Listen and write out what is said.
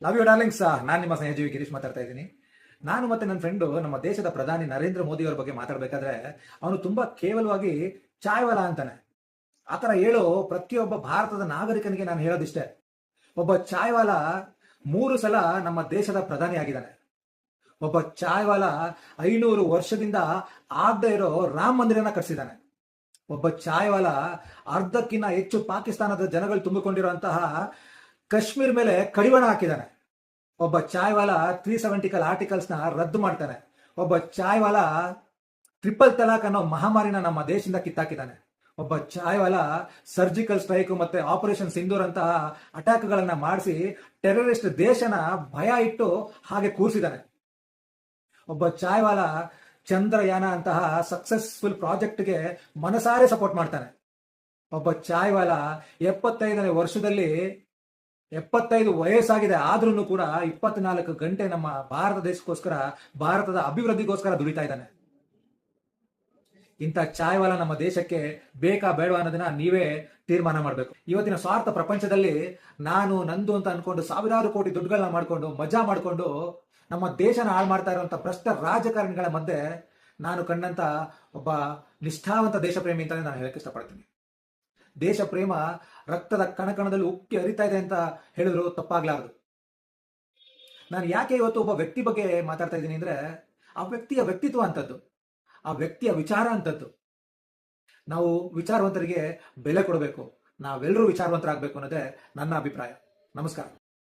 Love you darlings. ನಾನು ನಿಮ್ಮ ಸ್ನೇಹಜೀವಿ ಗಿರೀಶ್ ಮಾತಾಡ್ತಾ ಇದ್ದೀನಿ. ನಾನು ಮತ್ತೆ ನನ್ನ ಫ್ರೆಂಡು ನಮ್ಮ ದೇಶದ ಪ್ರಧಾನಿ ನರೇಂದ್ರ ಮೋದಿ ಅವರ ಬಗ್ಗೆ ಮಾತಾಡಬೇಕಾದ್ರೆ ಅವನು ತುಂಬಾ ಕೇವಲವಾಗಿ ಚಾಯ್ವಾಲ ಅಂತಾನೆ. ಆತರ ಹೇಳೋ ಪ್ರತಿಯೊಬ್ಬ ಭಾರತದ ನಾಗರಿಕನಿಗೆ ನಾನು ಹೇಳೋದಿಷ್ಟೇ, ಒಬ್ಬ ಚಾಯ್ವಾಲ 3 ಸಲ ನಮ್ಮ ದೇಶದ ಪ್ರಧಾನಿ ಆಗಿದ್ದಾನೆ. ಒಬ್ಬ ಚಾಯ್ವಾಲ 500 ವರ್ಷದಿಂದ ಆಗದೆ ಇರೋ ರಾಮ ಮಂದಿರನ ಕಟ್ಸಿದ್ದಾನೆ. ಒಬ್ಬ ಚಾಯ್ವಾಲ ಅರ್ಧಕ್ಕಿಂತ ಹೆಚ್ಚು ಪಾಕಿಸ್ತಾನದ ಜನಗಳು ತುಂಬಿಕೊಂಡಿರುವಂತಹ ಕಾಶ್ಮೀರ್ ಮೇಲೆ ಕಡಿವಾಣ ಹಾಕಿದ್ದಾನೆ. ಒಬ್ಬ ಚಾಯ್ವಾಲ 370 ಆರ್ಟಿಕಲ್ಸ್ನ ರದ್ದು ಮಾಡ್ತಾನೆ. ಒಬ್ಬ ಚಾಯ್ವಾಲ ಟ್ರಿಪಲ್ ತಲಾಕ್ ಅನ್ನೋ ಮಹಾಮಾರಿನ ನಮ್ಮ ದೇಶದಿಂದ ಕಿತ್ತಾಕಿದ್ದಾನೆ. ಒಬ್ಬ ಚಾಯ್ವಾಲ ಸರ್ಜಿಕಲ್ ಸ್ಟ್ರೈಕ್ ಮತ್ತೆ ಆಪರೇಷನ್ ಸಿಂಧೂರ್ ಅಂತಹ ಅಟ್ಯಾಕ್ಗಳನ್ನ ಮಾಡಿಸಿ ಟೆರರಿಸ್ಟ್ ದೇಶನ ಭಯ ಇಟ್ಟು ಹಾಗೆ ಕೂರಿಸಿದ್ದಾನೆ. ಒಬ್ಬ ಚಾಯ್ವಾಲ ಚಂದ್ರಯಾನ ಅಂತಹ ಸಕ್ಸಸ್ಫುಲ್ ಪ್ರಾಜೆಕ್ಟ್ಗೆ ಮನಸಾರೆ ಸಪೋರ್ಟ್ ಮಾಡ್ತಾನೆ. ಒಬ್ಬ ಚಾಯ್ವಾಲ 75ನೇ ವರ್ಷದಲ್ಲಿ 75 ವಯಸ್ಸಾಗಿದೆ ಆದ್ರೂ ಕೂಡ 24 ಗಂಟೆ ನಮ್ಮ ಭಾರತ ದೇಶಕ್ಕೋಸ್ಕರ, ಭಾರತದ ಅಭಿವೃದ್ಧಿಗೋಸ್ಕರ ದುಡಿತಾ ಇದ್ದಾನೆ. ಇಂಥ ಚಾಯ್ವಾಲ ನಮ್ಮ ದೇಶಕ್ಕೆ ಬೇಕಾ ಬೇಡವಾ ಅನ್ನೋದನ್ನ ನೀವೇ ತೀರ್ಮಾನ ಮಾಡಬೇಕು. ಇವತ್ತಿನ ಸ್ವಾರ್ಥ ಪ್ರಪಂಚದಲ್ಲಿ ನಾನು ನಂದು ಅಂತ ಅನ್ಕೊಂಡು ಸಾವಿರಾರು ಕೋಟಿ ದುಡ್ಡುಗಳನ್ನ ಮಾಡ್ಕೊಂಡು ಮಜಾ ಮಾಡ್ಕೊಂಡು ನಮ್ಮ ದೇಶನ ಹಾಳು ಮಾಡ್ತಾ ಇರುವಂತ ಭ್ರಷ್ಟ ರಾಜಕಾರಣಿಗಳ ಮಧ್ಯೆ ನಾನು ಕಂಡಂತ ಒಬ್ಬ ನಿಷ್ಠಾವಂತ ದೇಶ ಪ್ರೇಮಿ ಅಂತಾನೆ ನಾನು ಹೇಳಕ್ ಇಷ್ಟಪಡ್ತೀನಿ. ದೇಶ ಪ್ರೇಮ ರಕ್ತದ ಕಣಕಣದಲ್ಲಿ ಉಕ್ಕಿ ಹರಿತಾ ಇದೆ ಅಂತ ಹೇಳಿದ್ರು ತಪ್ಪಾಗ್ಲಾರ್ದು. ನಾನು ಯಾಕೆ ಇವತ್ತು ಒಬ್ಬ ವ್ಯಕ್ತಿ ಬಗ್ಗೆ ಮಾತಾಡ್ತಾ ಇದ್ದೀನಿ ಅಂದ್ರೆ, ಆ ವ್ಯಕ್ತಿಯ ವ್ಯಕ್ತಿತ್ವ ಅಂತದ್ದು, ಆ ವ್ಯಕ್ತಿಯ ವಿಚಾರ ಅಂತದ್ದು. ನಾವು ವಿಚಾರವಂತರಿಗೆ ಬೆಲೆ ಕೊಡಬೇಕು, ನಾವೆಲ್ಲರೂ ವಿಚಾರವಂತರಾಗಬೇಕು ಅನ್ನೋದೇ ನನ್ನ ಅಭಿಪ್ರಾಯ. ನಮಸ್ಕಾರ.